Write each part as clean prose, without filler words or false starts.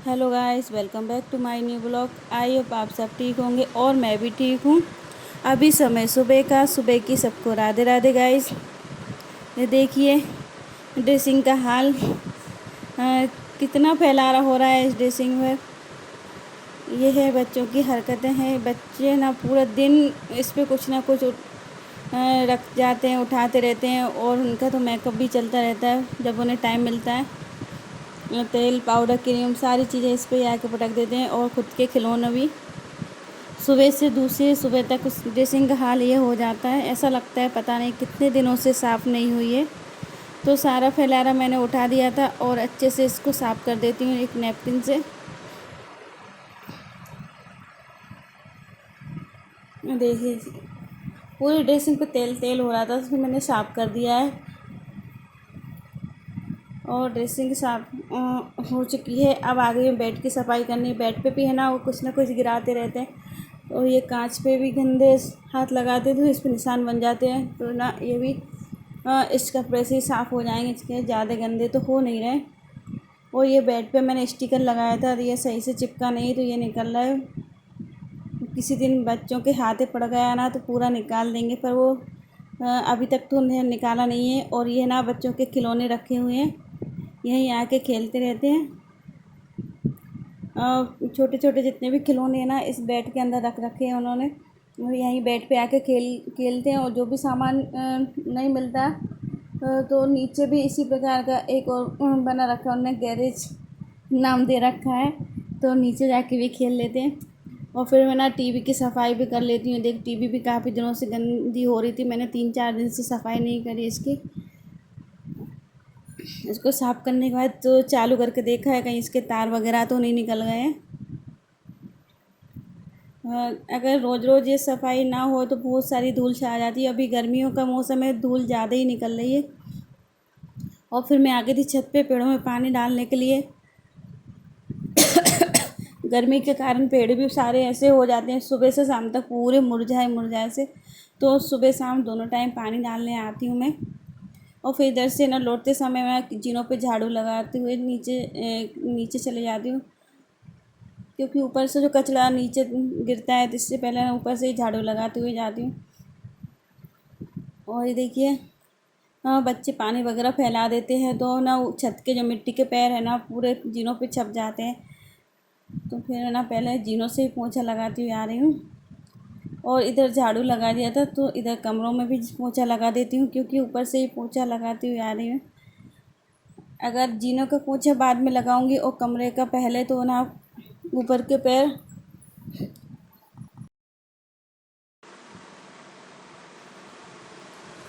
Hello guys, welcome back to my new blog. I hope आप सब ठीक होंगे और मैं भी ठीक हूँ। अभी समय सुबह की सबको राधे राधे गाइस। ये देखिए ड्रेसिंग का हाल कितना फैलारा हो रहा है इस ड्रेसिंग में। ये है बच्चों की हरकतें हैं। बच्चे ना पूरा दिन इस पे कुछ ना कुछ रख जाते हैं, उठाते रहते हैं और उनका तो मेकअप भी चलता रहता है जब उन्हें टाइम मिलता है। तेल, पाउडर, क्रीम सारी चीज़ें इस पे आके पटक देते हैं और ख़ुद के खिलौने भी। सुबह से दूसरी सुबह तक उस ड्रेसिंग का हाल ये हो जाता है, ऐसा लगता है पता नहीं कितने दिनों से साफ़ नहीं हुई है। तो सारा फैलारा मैंने उठा दिया था और अच्छे से इसको साफ़ कर देती हूँ एक नैपकिन से। देखिए पूरी ड्रेसिंग पे तेल तेल हो रहा था, उसको मैंने साफ़ कर दिया है और ड्रेसिंग साफ हो चुकी है। अब आ गई है बेड की सफाई करनी। बेड पे भी है ना वो कुछ ना कुछ गिराते रहते हैं और ये कांच पे भी गंदे हाथ लगाते तो इस पर निशान बन जाते हैं। तो ना ये भी इस कपड़े से ही साफ़ हो जाएंगे, इसके ज़्यादा गंदे तो हो नहीं रहे। और ये बेड पे मैंने स्टिकर लगाया था, ये सही से चिपका नहीं तो ये निकल रहा है। किसी दिन बच्चों के हाथे पड़ गया ना तो पूरा निकाल देंगे, पर वो अभी तक तो उन्हें निकाला नहीं है। और ये ना बच्चों के खिलौने रखे हुए हैं, यहीं आके खेलते रहते हैं। छोटे छोटे जितने भी खिलौने हैं ना इस बेड के अंदर रख रखे हैं उन्होंने, वो यहीं बेड पे आके खेलते हैं। और जो भी सामान नहीं मिलता तो नीचे भी इसी प्रकार का एक और बना रखा है उन्होंने, गैरेज नाम दे रखा है, तो नीचे जाके भी खेल लेते हैं। और फिर मैं ना टीवी की सफाई भी कर लेती हूँ। देख टीवी भी काफ़ी दिनों से गंदी हो रही थी, मैंने 3-4 दिन से सफाई नहीं करी इसकी। इसको साफ़ करने के बाद तो चालू करके देखा है कहीं इसके तार वगैरह तो नहीं निकल गए हैं। अगर रोज़ रोज़ ये सफाई ना हो तो बहुत सारी धूल सा आ जाती है। अभी गर्मियों का मौसम है, धूल ज़्यादा ही निकल रही है। और फिर मैं आ गई थी छत पे पेड़ों में पानी डालने के लिए। गर्मी के कारण पेड़ भी सारे ऐसे हो जाते हैं सुबह से शाम तक पूरे मुरझाए मुरझाए से। तो सुबह शाम दोनों टाइम पानी डालने आती हूँ मैं। और फिर इधर से ना लौटते समय मैं जीनों पे झाड़ू लगाते हुए नीचे चले जाती हूँ, क्योंकि ऊपर से जो कचरा नीचे गिरता है तो इससे पहले मैं ऊपर से ही झाड़ू लगाते हुए जाती हूँ। और ये देखिए हाँ, बच्चे पानी वगैरह फैला देते हैं तो ना छत के जो मिट्टी के पैर है ना पूरे जीनों पे छप जाते हैं। तो फिर ना पहले जीनों से ही पोंछा लगाती हुई आ रही हूँ। और इधर झाड़ू लगा दिया था तो इधर कमरों में भी पोंछा लगा देती हूँ, क्योंकि ऊपर से ही पोंछा लगाती हुई आ रही हूँ। अगर जीनों का पोंछा बाद में लगाऊंगी और कमरे का पहले तो ना ऊपर के पैर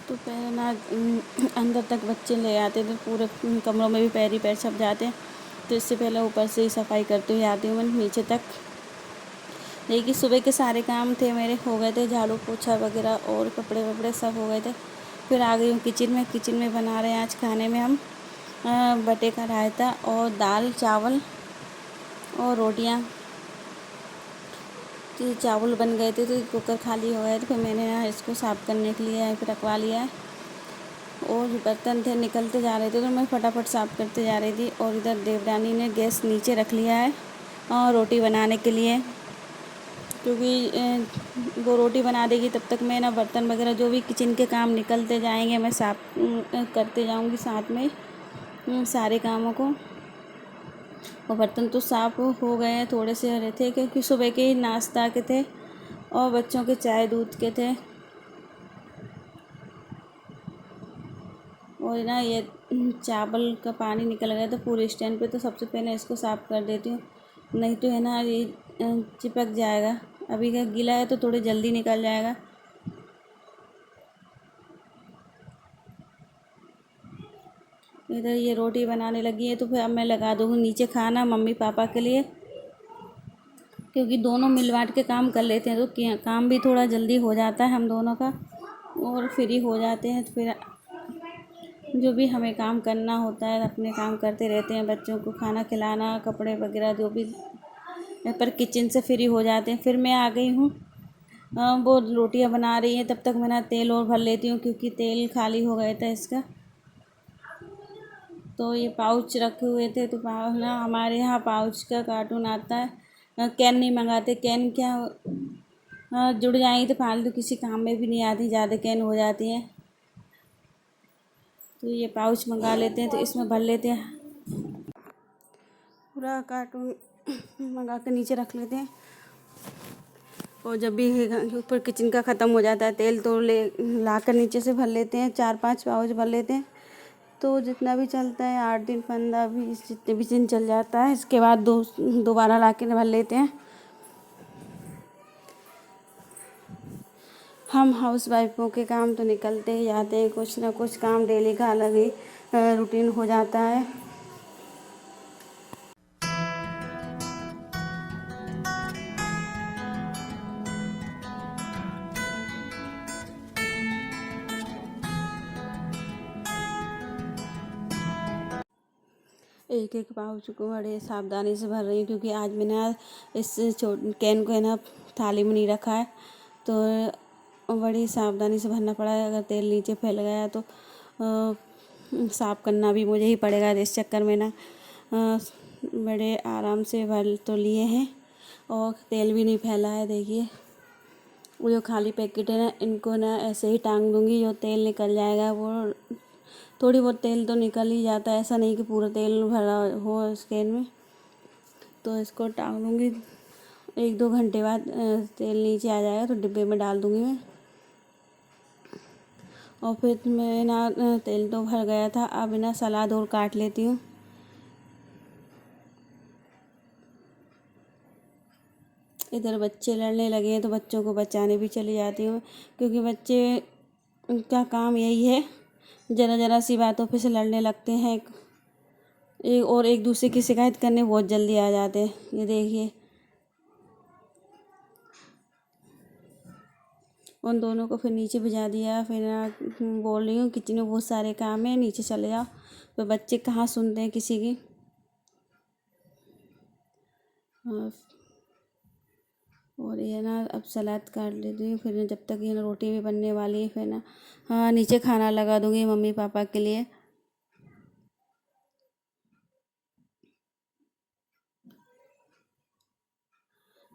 तो पैर ना अंदर तक बच्चे ले आते तो पूरे कमरों में भी पैर ही पैर छप जाते हैं। तो इससे पहले ऊपर से ही सफाई करते हुए आती हूँ मैं नीचे तक। देखिए सुबह के सारे काम थे मेरे हो गए थे, झाड़ू पोछा वगैरह और कपड़े वपड़े सब हो गए थे। फिर आ गई हूँ किचन में बना रहे हैं आज खाने में हम बटे का रायता और दाल चावल और रोटियाँ। तो चावल बन गए थे तो कुकर खाली हो गए थे, फिर मैंने ना इसको साफ़ करने के लिए फिर रखवा लिया है। और जो बर्तन थे निकलते जा रहे थे तो मैं फटाफट साफ़ करते जा रही थी। और इधर देवरानी ने गैस नीचे रख लिया है और रोटी बनाने के लिए, क्योंकि वो रोटी बना देगी तब तक मैं ना बर्तन वगैरह जो भी किचन के काम निकलते जाएंगे मैं साफ़ करते जाऊंगी साथ में सारे कामों को। और बर्तन तो साफ़ हो गए हैं, थोड़े से हरे थे क्योंकि सुबह के ही नाश्ता के थे और बच्चों के चाय दूध के थे। और ना ये चावल का पानी निकल गया तो पूरे स्टैंड पे, तो सबसे पहले इसको साफ़ कर देती हूँ, नहीं तो है ना ये चिपक जाएगा। अभी का गीला है तो थोड़ी जल्दी निकल जाएगा। इधर ये रोटी बनाने लगी है तो फिर अब मैं लगा दूँगी नीचे खाना मम्मी पापा के लिए, क्योंकि दोनों मिल बाँट के काम कर लेते हैं तो काम भी थोड़ा जल्दी हो जाता है हम दोनों का और फ्री हो जाते हैं। तो फिर जो भी हमें काम करना होता है अपने काम करते रहते हैं, बच्चों को खाना खिलाना कपड़े वगैरह जो भी, पर किचन से फ्री हो जाते हैं। फिर मैं आ गई हूँ, वो रोटियां बना रही हैं, तब तक मैं ना तेल और भर लेती हूँ क्योंकि तेल खाली हो गया था इसका। तो ये पाउच रखे हुए थे, तो ना हमारे यहाँ पाउच का कार्टून आता है। कैन नहीं मंगाते, कैन क्या जुड़ जाएंगी तो फालतू किसी काम में भी नहीं आती, ज़्यादा कैन हो जाती हैं। तो ये पाउच मंगा लेते हैं, तो इसमें भर लेते हैं। पूरा कार्टून मंगा के नीचे रख लेते हैं, और जब भी ऊपर किचन का ख़त्म हो जाता है तेल, तो ला कर नीचे से भर लेते हैं। 4-5 पाउच भर लेते हैं, तो जितना भी चलता है 8 दिन 15-20 जितने भी दिन चल जाता है। इसके बाद दोबारा ला के भर लेते हैं। हम हाउस वाइफों के काम तो निकलते ही जाते हैं, कुछ ना कुछ काम डेली का अलग ही रूटीन हो जाता है। एक एक पाउच को बड़े सावधानी से भर रही हूँ, क्योंकि आज मैंने इस कैन को है ना थाली में नहीं रखा है, तो बड़ी सावधानी से भरना पड़ा है। अगर तेल नीचे फैल गया तो साफ़ करना भी मुझे ही पड़ेगा। इस चक्कर में ना बड़े आराम से भर तो लिए हैं, और तेल भी नहीं फैला है। देखिए, वो जो खाली पैकेट है ना, इनको ना ऐसे ही टांग दूँगी, जो तेल निकल जाएगा वो थोड़ी बहुत तेल तो निकल ही जाता है, ऐसा नहीं कि पूरा तेल भरा हो इस कैन में। तो इसको टांग दूँगी, 1-2 घंटे बाद तेल नीचे आ जाएगा तो डिब्बे में डाल दूँगी मैं। और फिर मैं ना तेल तो भर गया था, अब ना सलाद और काट लेती हूँ। इधर बच्चे लड़ने लगे हैं, तो बच्चों को बचाने भी चली जाती हूँ, क्योंकि बच्चे का काम यही है, ज़रा ज़रा सी बातों पे से लड़ने लगते हैं, और एक दूसरे की शिकायत करने बहुत जल्दी आ जाते हैं। ये देखिए, उन दोनों को फिर नीचे भिजा दिया। फिर बोल रही हूँ किचन में बहुत सारे काम है, नीचे चले जाओ। तो बच्चे कहाँ सुनते हैं किसी की। और ये ना अब सलाद काट लेती हूँ, फिर जब तक ये ना रोटी भी बनने वाली है, फिर ना हाँ नीचे खाना लगा दूँगी मम्मी पापा के लिए।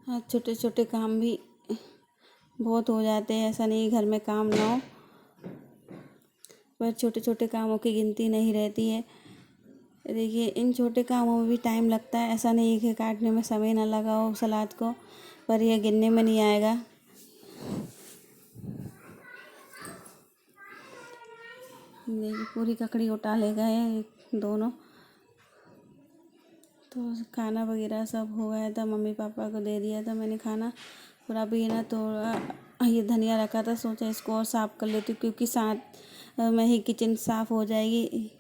हाँ, छोटे छोटे काम भी बहुत हो जाते हैं, ऐसा नहीं घर में काम ना हो, पर छोटे छोटे कामों की गिनती नहीं रहती है। देखिए, इन छोटे कामों में भी टाइम लगता है, ऐसा नहीं है कि काटने में समय ना लगा हो सलाद को, पर यह गिनने में नहीं आएगा। देखिए, पूरी ककड़ी उठा ले गए दोनों। तो खाना वगैरह सब हो गया था, मम्मी पापा को दे दिया था मैंने खाना। पूरा भी ना थोड़ा ये धनिया रखा था, सोचा इसको और साफ़ कर लेती हूँ, क्योंकि साथ में ही किचन साफ़ हो जाएगी,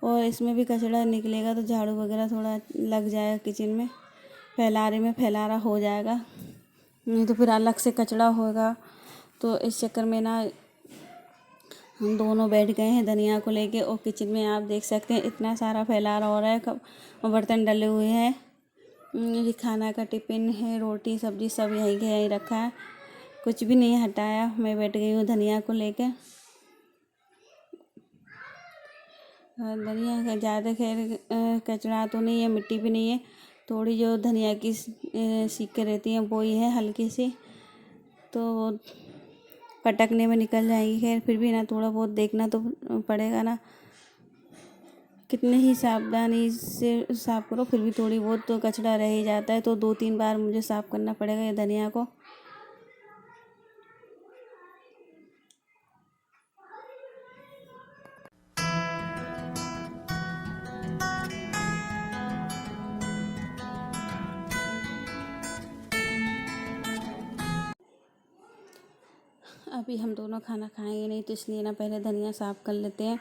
और इसमें भी कचरा निकलेगा तो झाड़ू वगैरह थोड़ा लग जाएगा किचन में, फैलारा हो जाएगा, नहीं तो फिर अलग से कचरा होगा। तो इस चक्कर में ना हम दोनों बैठ गए हैं धनिया को लेके, और किचन में आप देख सकते हैं इतना सारा फैलारा हो रहा है, बर्तन डले हुए हैं। ये खाना का टिफ़िन है, रोटी सब्जी सब यहीं के यहीं रखा है, कुछ भी नहीं हटाया। मैं बैठ गई हूँ धनिया को लेके। धनिया का ज़्यादा खैर कचरा तो नहीं है, मिट्टी भी नहीं है, थोड़ी जो धनिया की सीखें रहती हैं वो ही है हल्की सी, तो पटकने में निकल जाएगी। खैर फिर भी ना थोड़ा बहुत देखना तो पड़ेगा ना, कितने ही सावधानी से साफ़ करो फिर भी थोड़ी बहुत तो कचरा रह ही जाता है, तो 2-3 बार मुझे साफ़ करना पड़ेगा ये धनिया को। अभी हम दोनों खाना खाएंगे नहीं, तो इसलिए ना पहले धनिया साफ़ कर लेते हैं,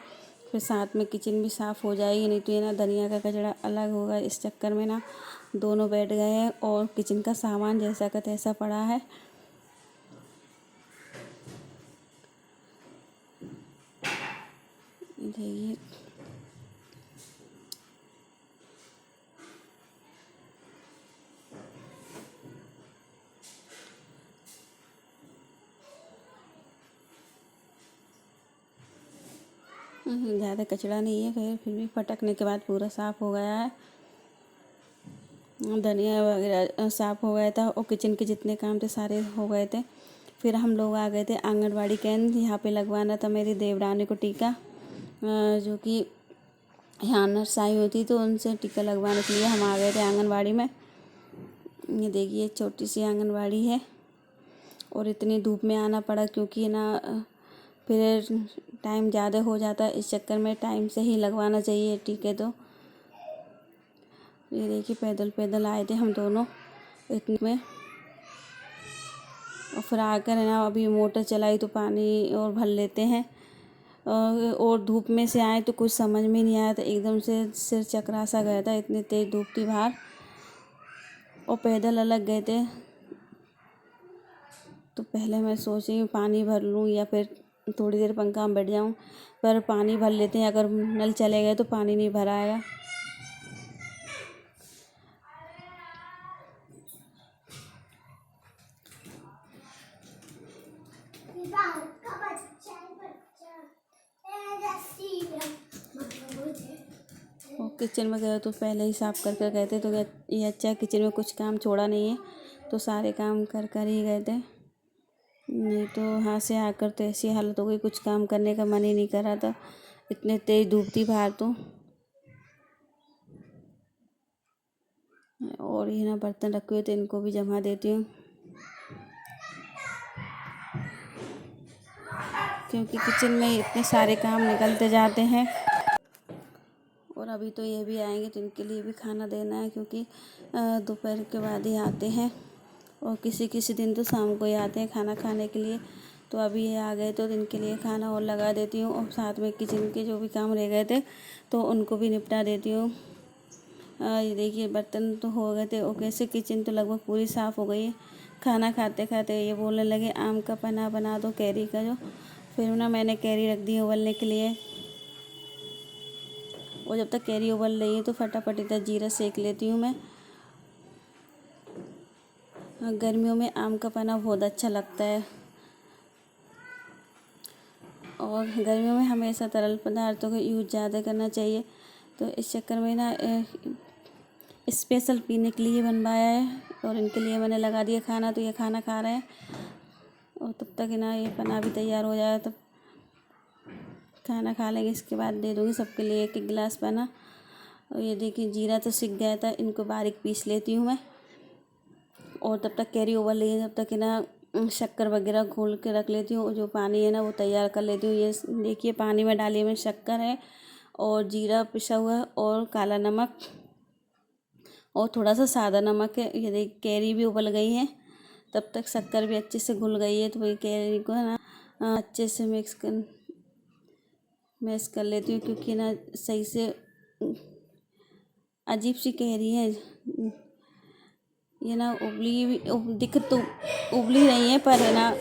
फिर साथ में किचन भी साफ़ हो जाएगी, नहीं तो ये ना धनिया का कचरा अलग होगा। इस चक्कर में ना दोनों बैठ गए हैं, और किचन का सामान जैसा का तैसा पड़ा है। देखिए, ज़्यादा कचरा नहीं है, फिर भी फटकने के बाद पूरा साफ़ हो गया है। धनिया वगैरह साफ़ हो गया था और किचन के जितने काम थे सारे हो गए थे। फिर हम लोग आ गए थे आंगनवाड़ी केंद्र। यहाँ पे लगवाना था मेरी देवरानी को टीका, जो कि यहाँ नर्स आई हुई थी, तो उनसे टीका लगवाने के लिए हम आ गए थे आंगनवाड़ी में। ये देखिए छोटी सी आंगनवाड़ी है और इतनी धूप में आना पड़ा क्योंकि ना फिर टाइम ज़्यादा हो जाता है, इस चक्कर में टाइम से ही लगवाना चाहिए टीके। तो ये देखिए पैदल पैदल आए थे हम दोनों इतने में, और फिर आकर है ना अभी मोटर चलाई तो पानी और भर लेते हैं। और धूप में से आए तो कुछ समझ में नहीं आया था, एकदम से सिर चकरा सा गया था, इतनी तेज़ धूप थी बाहर। और पैदल अलग गए थे, तो पहले मैं सोची पानी भर लूँ या फिर थोड़ी देर पंखा में बैठ जाऊँ, पर पानी भर लेते हैं, अगर नल चले गए तो पानी नहीं भर आएगा। और किचन में गए तो पहले ही साफ़ कर गए थे, तो ये अच्छा किचन में कुछ काम छोड़ा नहीं है, तो सारे काम कर ही गए थे। नहीं तो यहाँ से आकर तो ऐसी हालत हो गई, कुछ काम करने का मन ही नहीं कर रहा था, इतने तेज़ धूप थी बाहर। तो और ये ना बर्तन रखे हुए थे, इनको भी जमा देती हूँ, क्योंकि किचन में इतने सारे काम निकलते जाते हैं। और अभी तो ये भी आएंगे तो इनके लिए भी खाना देना है, क्योंकि दोपहर के बाद ही आते हैं, और किसी किसी दिन तो शाम को ही आते हैं खाना खाने के लिए। तो अभी ये आ गए तो इनके लिए खाना और लगा देती हूँ, और साथ में किचन के जो भी काम रह गए थे तो उनको भी निपटा देती हूँ। ये देखिए बर्तन तो हो गए थे, और कैसे किचन तो लगभग पूरी साफ़ हो गई है। खाना खाते खाते ये बोलने लगे आम का पन्ना बना दो, कैरी का जो। फिर ना मैंने कैरी रख दी उबलने के लिए, और जब तक कैरी उबल रही है तो फटाफट इधर जीरा सेक लेती हूँ मैं। गर्मियों में आम का पन्ना बहुत अच्छा लगता है, और गर्मियों में हमेशा तरल पदार्थों का यूज़ ज़्यादा करना चाहिए। तो इस चक्कर में ना स्पेशल पीने के लिए बनवाया है, और इनके लिए मैंने लगा दिया खाना, तो ये खाना खा रहे हैं। और तब तक ना ये पन्ना भी तैयार हो जाए, तब खाना खा लेंगे, इसके बाद दे दूँगी सबके लिए एक एक गिलास पन्ना। और ये देखिए जीरा तो सिक गया था, इनको बारीक पीस लेती हूँ मैं। और तब तक कैरी उबल रही है, तब तक ना शक्कर वगैरह घोल के रख लेती हूँ, जो पानी है ना वो तैयार कर लेती हूँ। ये देखिए पानी में डाली में शक्कर है और जीरा पिसा हुआ है और काला नमक और थोड़ा सा सादा नमक है। ये देखिए कैरी भी उबल गई है, तब तक शक्कर भी अच्छे से घुल गई है। तो वही कैरी को है ना अच्छे से मैश कर लेती हूँ, क्योंकि ना सही से अजीब सी कैरी है ये ना, दिख तो उबली नहीं है, पर है ना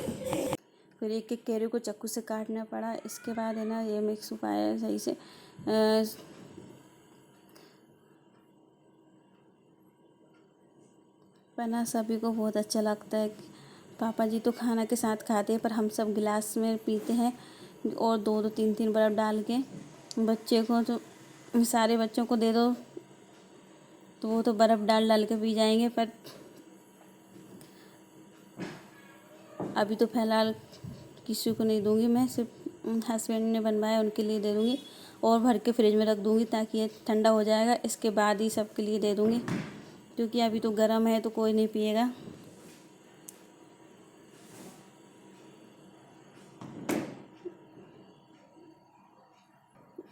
फिर एक एक कैरी को चाकू से काटना पड़ा। इसके बाद है ना ये मिक्स हो पाया सही से। पन्ना सभी को बहुत अच्छा लगता है। पापा जी तो खाना के साथ खाते हैं, पर हम सब गिलास में पीते हैं, और दो दो तीन तीन बर्फ़ डाल के। बच्चे को तो सारे बच्चों को दे दो तो वो तो बर्फ़ डाल डाल के पी जाएंगे, पर अभी तो फ़िलहाल किसी को नहीं दूंगी मैं, सिर्फ हस्बैंड ने बनवाया उनके लिए दे दूंगी, और भर के फ्रिज में रख दूंगी ताकि ये ठंडा हो जाएगा। इसके बाद ही सबके लिए दे दूंगी, क्योंकि अभी तो गर्म है तो कोई नहीं पिएगा।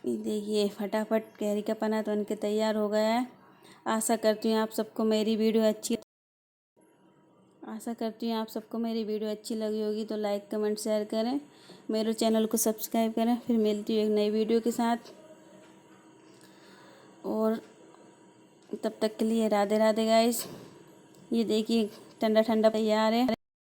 देखिए फटाफट कैरी का पन्ना तो इनके तैयार हो गया है। आशा करती हूँ आप सबको मेरी वीडियो अच्छी लगी होगी, तो लाइक कमेंट शेयर करें, मेरे चैनल को सब्सक्राइब करें। फिर मिलती हूँ एक नई वीडियो के साथ, और तब तक के लिए राधे राधे गाइस। ये देखिए ठंडा ठंडा तैयार है।